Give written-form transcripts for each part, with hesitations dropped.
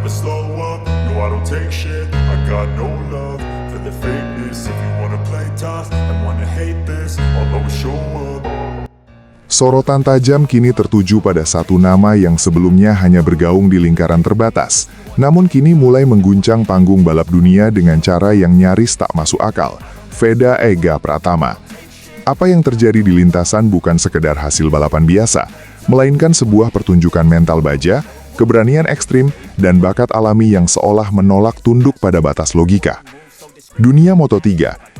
never slow up, no I don't take shit. I got no love for the fakeness. If you wanna play tough and wanna hate this, I'll always show up. Sorotan tajam kini tertuju pada satu nama yang sebelumnya hanya bergaung di lingkaran terbatas, namun kini mulai mengguncang panggung balap dunia dengan cara yang nyaris tak masuk akal, Veda Ega Pratama. Apa yang terjadi di lintasan bukan sekedar hasil balapan biasa, melainkan sebuah pertunjukan mental baja, keberanian ekstrim, dan bakat alami yang seolah menolak tunduk pada batas logika. Dunia Moto3,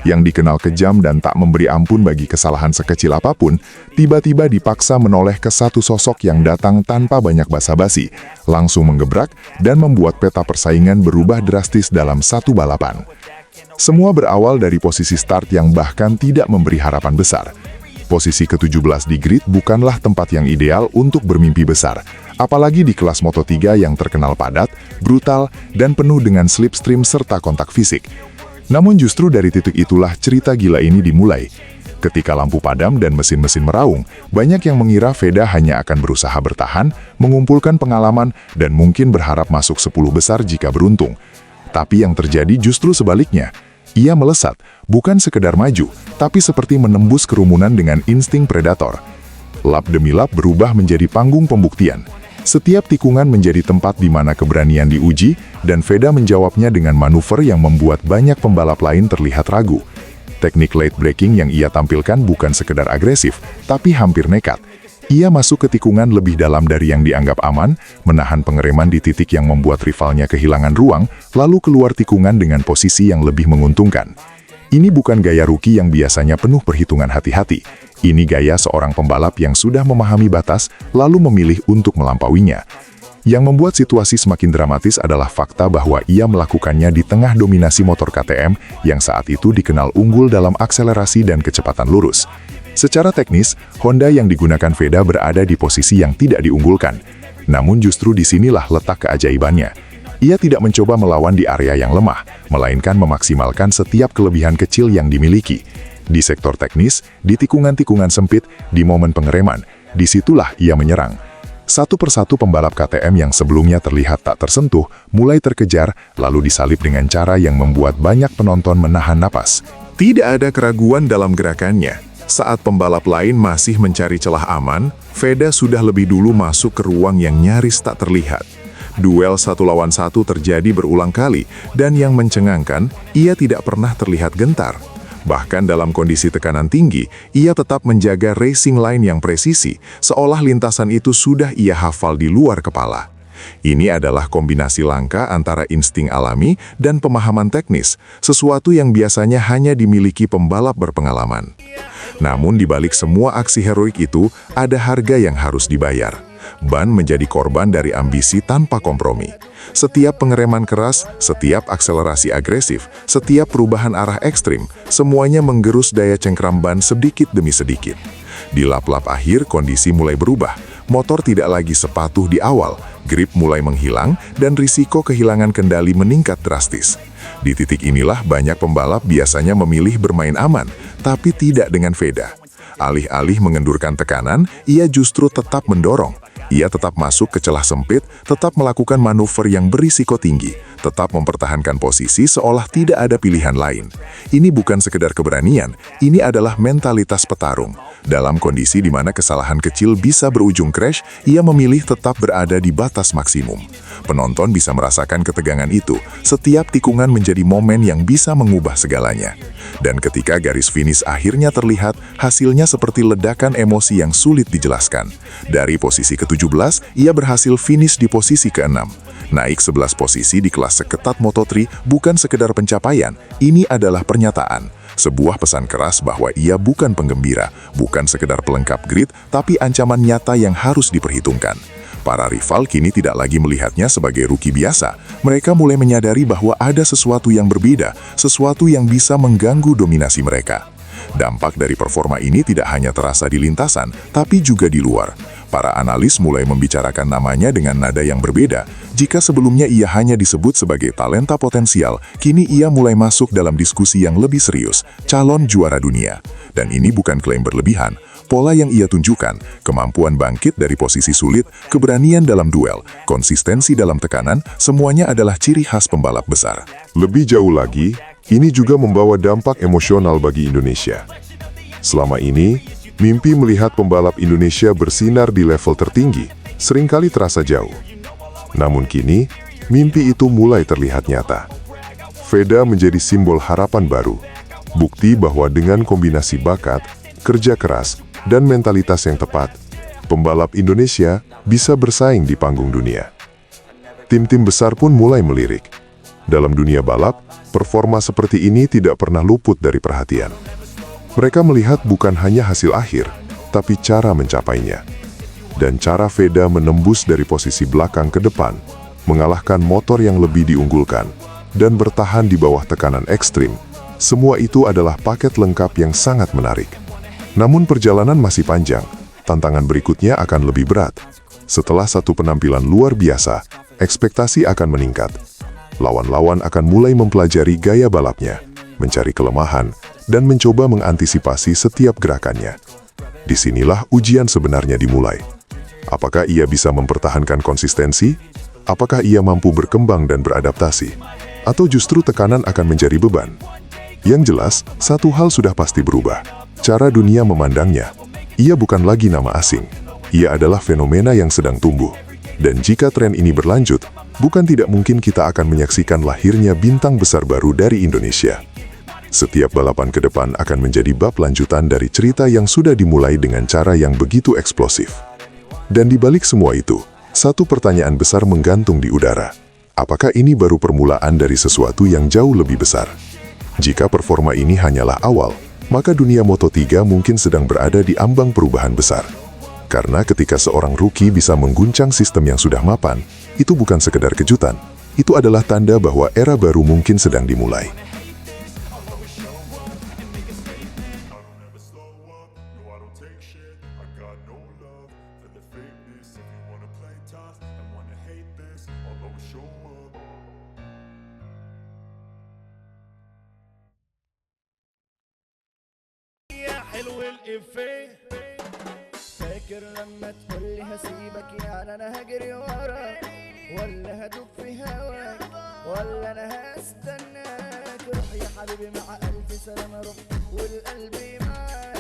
yang dikenal kejam dan tak memberi ampun bagi kesalahan sekecil apapun, tiba-tiba dipaksa menoleh ke satu sosok yang datang tanpa banyak basa-basi, langsung menggebrak dan membuat peta persaingan berubah drastis dalam satu balapan. Semua berawal dari posisi start yang bahkan tidak memberi harapan besar. Posisi ke-17 di grid bukanlah tempat yang ideal untuk bermimpi besar, apalagi di kelas Moto3 yang terkenal padat, brutal, dan penuh dengan slipstream serta kontak fisik. Namun justru dari titik itulah cerita gila ini dimulai. Ketika lampu padam dan mesin-mesin meraung, banyak yang mengira Veda hanya akan berusaha bertahan, mengumpulkan pengalaman, dan mungkin berharap masuk 10 besar jika beruntung. Tapi yang terjadi justru sebaliknya. Ia melesat, bukan sekedar maju, tapi seperti menembus kerumunan dengan insting predator. Lap demi lap berubah menjadi panggung pembuktian. Setiap tikungan menjadi tempat di mana keberanian diuji, dan Veda menjawabnya dengan manuver yang membuat banyak pembalap lain terlihat ragu. Teknik late braking yang ia tampilkan bukan sekedar agresif, tapi hampir nekat. Ia masuk ke tikungan lebih dalam dari yang dianggap aman, menahan pengereman di titik yang membuat rivalnya kehilangan ruang, lalu keluar tikungan dengan posisi yang lebih menguntungkan. Ini bukan gaya rookie yang biasanya penuh perhitungan hati-hati. Ini gaya seorang pembalap yang sudah memahami batas, lalu memilih untuk melampauinya. Yang membuat situasi semakin dramatis adalah fakta bahwa ia melakukannya di tengah dominasi motor KTM yang saat itu dikenal unggul dalam akselerasi dan kecepatan lurus. Secara teknis, Honda yang digunakan Veda berada di posisi yang tidak diunggulkan. Namun justru disinilah letak keajaibannya. Ia tidak mencoba melawan di area yang lemah, melainkan memaksimalkan setiap kelebihan kecil yang dimiliki. Di sektor teknis, di tikungan-tikungan sempit, di momen pengereman, disitulah ia menyerang. Satu persatu pembalap KTM yang sebelumnya terlihat tak tersentuh, mulai terkejar, lalu disalip dengan cara yang membuat banyak penonton menahan napas. Tidak ada keraguan dalam gerakannya. Saat pembalap lain masih mencari celah aman, Veda sudah lebih dulu masuk ke ruang yang nyaris tak terlihat. Duel 1 lawan 1 terjadi berulang kali, dan yang mencengangkan, ia tidak pernah terlihat gentar. Bahkan dalam kondisi tekanan tinggi, ia tetap menjaga racing line yang presisi, seolah lintasan itu sudah ia hafal di luar kepala. Ini adalah kombinasi langka antara insting alami dan pemahaman teknis, sesuatu yang biasanya hanya dimiliki pembalap berpengalaman. Namun di balik semua aksi heroik itu, ada harga yang harus dibayar. Ban menjadi korban dari ambisi tanpa kompromi. Setiap pengereman keras, setiap akselerasi agresif, setiap perubahan arah ekstrim, semuanya menggerus daya cengkram ban sedikit demi sedikit. Di lap-lap akhir, kondisi mulai berubah. Motor tidak lagi sepatuh di awal, grip mulai menghilang, dan risiko kehilangan kendali meningkat drastis. Di titik inilah banyak pembalap biasanya memilih bermain aman, tapi tidak dengan Veda. Alih-alih mengendurkan tekanan, ia justru tetap mendorong. Ia tetap masuk ke celah sempit, tetap melakukan manuver yang berisiko tinggi, tetap mempertahankan posisi seolah tidak ada pilihan lain. Ini bukan sekedar keberanian, ini adalah mentalitas petarung. Dalam kondisi di mana kesalahan kecil bisa berujung crash, ia memilih tetap berada di batas maksimum. Penonton bisa merasakan ketegangan itu, setiap tikungan menjadi momen yang bisa mengubah segalanya. Dan ketika garis finish akhirnya terlihat, hasilnya seperti ledakan emosi yang sulit dijelaskan. Dari posisi ke-17, ia berhasil finish di posisi ke-6. Naik 11 posisi di kelas seketat Moto3 bukan sekedar pencapaian, ini adalah pernyataan. Sebuah pesan keras bahwa ia bukan penggembira, bukan sekedar pelengkap grid, tapi ancaman nyata yang harus diperhitungkan. Para rival kini tidak lagi melihatnya sebagai rookie biasa. Mereka mulai menyadari bahwa ada sesuatu yang berbeda, sesuatu yang bisa mengganggu dominasi mereka. Dampak dari performa ini tidak hanya terasa di lintasan, tapi juga di luar. Para analis mulai membicarakan namanya dengan nada yang berbeda. Jika sebelumnya ia hanya disebut sebagai talenta potensial, kini ia mulai masuk dalam diskusi yang lebih serius, calon juara dunia. Dan ini bukan klaim berlebihan. Pola yang ia tunjukkan, kemampuan bangkit dari posisi sulit, keberanian dalam duel, konsistensi dalam tekanan, semuanya adalah ciri khas pembalap besar. Lebih jauh lagi, ini juga membawa dampak emosional bagi Indonesia. Selama ini, mimpi melihat pembalap Indonesia bersinar di level tertinggi seringkali terasa jauh. Namun kini, mimpi itu mulai terlihat nyata. Veda menjadi simbol harapan baru, bukti bahwa dengan kombinasi bakat, kerja keras, dan mentalitas yang tepat, pembalap Indonesia bisa bersaing di panggung dunia. Tim-tim besar pun mulai melirik. Dalam dunia balap, performa seperti ini tidak pernah luput dari perhatian. Mereka melihat bukan hanya hasil akhir, tapi cara mencapainya. Dan cara Veda menembus dari posisi belakang ke depan, mengalahkan motor yang lebih diunggulkan, dan bertahan di bawah tekanan ekstrim, semua itu adalah paket lengkap yang sangat menarik. Namun perjalanan masih panjang, tantangan berikutnya akan lebih berat. Setelah satu penampilan luar biasa, ekspektasi akan meningkat. Lawan-lawan akan mulai mempelajari gaya balapnya, mencari kelemahan, dan mencoba mengantisipasi setiap gerakannya. Disinilah ujian sebenarnya dimulai. Apakah ia bisa mempertahankan konsistensi? Apakah ia mampu berkembang dan beradaptasi? Atau justru tekanan akan menjadi beban? Yang jelas, satu hal sudah pasti berubah. Cara dunia memandangnya. Ia bukan lagi nama asing. Ia adalah fenomena yang sedang tumbuh. Dan jika tren ini berlanjut, bukan tidak mungkin kita akan menyaksikan lahirnya bintang besar baru dari Indonesia. Setiap balapan ke depan akan menjadi bab lanjutan dari cerita yang sudah dimulai dengan cara yang begitu eksplosif. Dan di balik semua itu, satu pertanyaan besar menggantung di udara. Apakah ini baru permulaan dari sesuatu yang jauh lebih besar? Jika performa ini hanyalah awal, maka dunia Moto3 mungkin sedang berada di ambang perubahan besar. Karena ketika seorang rookie bisa mengguncang sistem yang sudah mapan, itu bukan sekedar kejutan, itu adalah tanda bahwa era baru mungkin sedang dimulai. حلو الإفيه فاكر لما تقولي هسيبك يعني أنا هجري وراك ولا هدوب في هواك ولا أنا هستناك روح يا حبيبي مع ألف سلامة روح والقلب معاك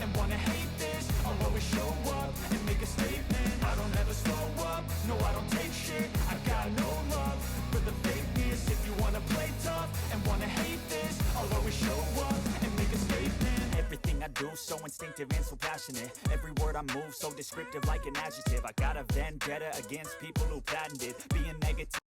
and wanna hate this I'll always show up and make a statement I don't ever slow up no I don't take shit I got no love for the fakeness if you wanna play tough and wanna hate this I'll always show up and make a statement everything I do so instinctive and so passionate every word I move so descriptive like an adjective I got a vendetta against people who patented being negative